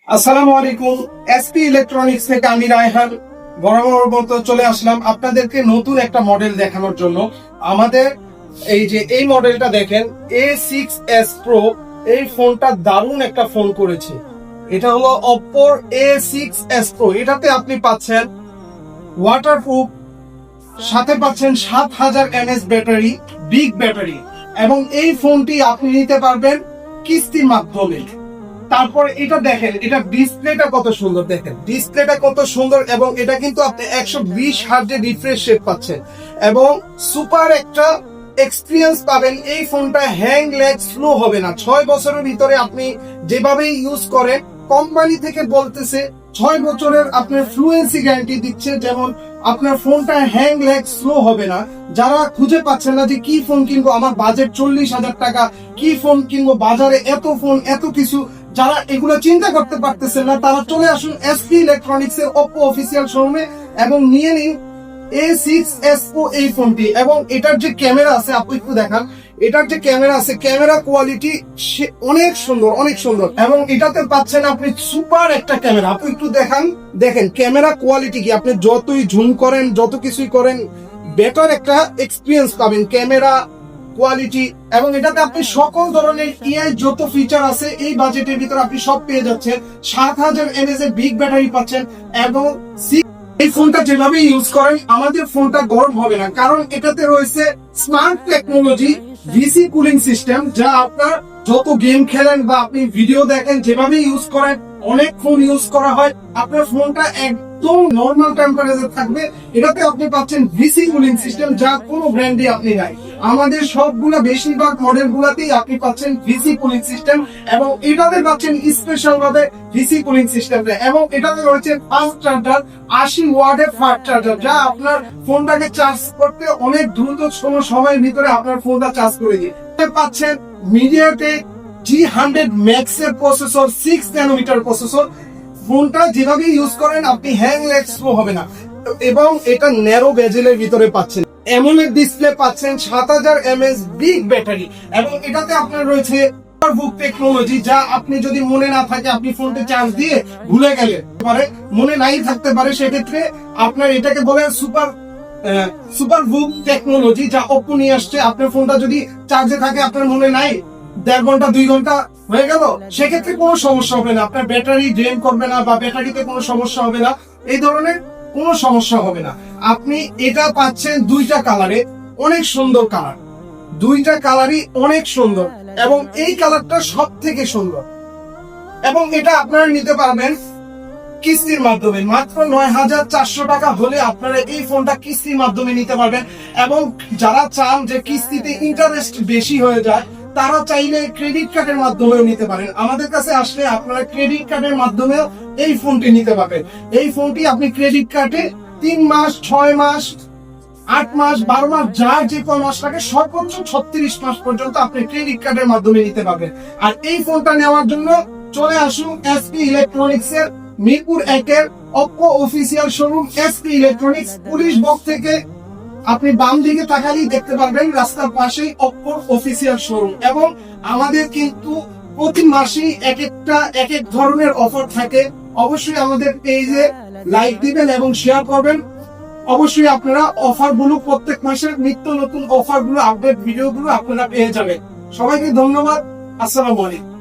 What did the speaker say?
আসসালামু আলাইকুম। SP electronics থেকে আমি রায়হান বরাবর মতো চলে আসলাম আপনাদেরকে নতুন একটা মডেল দেখানোর জন্য। আমাদের এই মডেলটা দেখেন, A6s Pro। এই ফোনটা দারুণ একটা ফোন করেছে। এটা হলো Oppo A6s Pro। এটাতে আপনি পাচ্ছেন ওয়াটারপ্রুফ, সাথে পাচ্ছেন 7000 mAh ব্যাটারি, বিগ ব্যাটারি, এবং এই ফোনটি আপনি নিতে পারবেন কিস্তির মাধ্যমে। তারপর এটা দেখেন, এটা ডিসপ্লেটা কত সুন্দর, দেখেন ডিসপ্লেটা কত সুন্দর, এবং এটা কিন্তু আপনি 120 হার্জে রিফ্রেশ রেট পাচ্ছেন এবং সুপার একটা এক্সপিরিয়েন্স পাবেন। এই ফোনটা হ্যাং ল্যাগ স্লো হবে না। 6 বছরের ভিতরে আপনি যেভাবে ইউজ করেন, কোম্পানি থেকে বলতেছে 6 বছরের আপনার ফ্লুয়েন্সি গ্যারান্টি দিচ্ছে, যেমন আপনার ফোনটা হ্যাং ল্যাগ স্লো হবে না। যারা খুঁজে পাচ্ছেন না যে কি ফোন কিনবো, আমার বাজেট 40,000 টাকা, কি ফোন কিনবো, বাজারে এত ফোন এত কিছু, যারা এগুলো চিন্তা করতে পারতেছেন না, তারা চলে আসুন এসপি ইলেকট্রনিক্স এর Oppo অফিসিয়াল শোরুমে এবং নিয়ে নিন A6s Pro এই ফোনটি। এবং এটার যে ক্যামেরা আছে, আপনি একটু দেখান, এটার যে ক্যামেরা আছে, ক্যামেরা কোয়ালিটি অনেক সুন্দর, অনেক সুন্দর, এবং এটাতে পাচ্ছেন আপনি সুপার একটা ক্যামেরা। আপনি একটু দেখান, দেখেন ক্যামেরা কোয়ালিটি কি, আপনি যতই জুম করেন, যত কিছুই করেন, বেটার একটা এক্সপিরিয়েন্স পাবেন ক্যামেরা কোয়ালিটি। এবং এটাতে আপনি সকল ধরনের AI যত ফিচার আছে এই বাজেটের ভিতরে আপনি সব পেয়ে যাচ্ছেন। 7000 mAh এর বিগ ব্যাটারি পাচ্ছেন, এবং এই ফোনটা যেভাবে ইউজ করেন আমাদের ফোনটা গরম হবে না, কারণ এটাতে রয়েছে smart technology VC cooling system, যা আপনার যত গেম খেলেন বা আপনি ভিডিও দেখেন, যেভাবে ইউজ করেন, অনেক ফোন ইউজ করা হয়, আপনার ফোনটা একদম নরমাল টেম্পারেচার থাকবে। এটাতে আপনি পাচ্ছেন ভিসি কুলিং সিস্টেম, যা কোনো ব্র্যান্ডে আপনি নাই। আমাদের সবগুলা বেশিরভাগ মডেল গুলাতেই আপনি পাচ্ছেন ভিসি কুলিং সিস্টেম, এবং এটাতে পাচ্ছেন স্পেশাল ভাবে ভিসি কুলিং সিস্টেম, এবং এটাতে রয়েছে ফাস্ট চার্জার, 80 ওয়াটের ফাস্ট চার্জার, যা আপনার ফোনটাকে চার্জ করতে অনেক দ্রুত সময়ের ভিতরে আপনার ফোনটা চার্জ করে দিয়ে পাচ্ছেন। MediaTek G100 Max এর প্রসেসর, 6 ন্যানোমিটার প্রসেসর। ফোনটা যেভাবে ইউজ করেন আপনি হ্যাং ল্যাগ স্লো হবে না, এবং এটা ন্যারো বেজেলের ভিতরে পাচ্ছেন। AMOLED ডিসপ্লে পাচ্ছেন, 7000 mAh বিগ ব্যাটারি, এবং এটাতে আপনার রয়েছে সুপারবুক টেকনোলজি, যা আপনি যদি মনে না থাকে, আপনি ফোনটা চার্জ দিয়ে ভুলে গেলে পারে, মনে নাই থাকতে পারে, সেক্ষেত্রে আপনার এটাকে বলে সুপারবুক টেকনোলজি, যা Oppo নিয়ে আসছে। আপনার ফোনটা যদি চার্জে থাকে, আপনার মনে নাই, 1.5 ঘন্টা 2 ঘন্টা হয়ে গেল, সেক্ষেত্রে কোনো সমস্যা হবে না, আপনার ব্যাটারি ড্রেন করবে না বা ব্যাটারিতে কোনো সমস্যা হবে না, এই ধরনের কোনো সমস্যা হবে না। আপনি এটা পাচ্ছেন দুইটা কালারে, অনেক সুন্দর কালার, দুইটা কালারই অনেক সুন্দর, এবং এই কালারটা সব থেকে সুন্দর। এবং এটা আপনারা নিতে পারবেন কিস্তির মাধ্যমে, মাত্র 9400 টাকা হলে আপনারা এই ফোনটা কিস্তির মাধ্যমে নিতে পারবেন। এবং যারা চান যে কিস্তিতে ইন্টারেস্ট বেশি হয়ে যায়, তারা চাইলে ক্রেডিট কার্ডের মাধ্যমেও নিতে পারেন। আমাদের কাছে আসলে আপনারা ক্রেডিট কার্ডের মাধ্যমেও এই ফোনটি নিতে পারবেন। এই ফোনটি আপনি ক্রেডিট কার্ডে 3 মাস, 6 মাস, 8 মাস, 12 মাস, যার যে কোনো মাস লাগে, সর্বোচ্চ 36 মাস পর্যন্ত আপনি ক্রেডিট কার্ডের মাধ্যমে নিতে পারবেন। আর এই ফোনটা নেওয়ার জন্য চলে আসুন এসপি ইলেকট্রনিক্স এর মিরপুর 1 এর Oppo official showroom SP electronics. Police box থেকে আপনি বাম দিকে তাকালেই দেখতে পারবেন রাস্তার পাশেই Oppo অফিসিয়াল শোরুম। এবং আমাদের কিন্তু প্রতি মাসেই এক এক ধরনের অফার থাকে। অবশ্যই আমাদের পেজে লাইক দিবেন এবং শেয়ার করবেন। অবশ্যই আপনারা অফার গুলো, প্রত্যেক মাসের নিত্য নতুন অফার গুলো, আপডেট ভিডিও গুলো আপনারা পেয়ে যাবেন। সবাইকে ধন্যবাদ। আসসালামু আলাইকুম।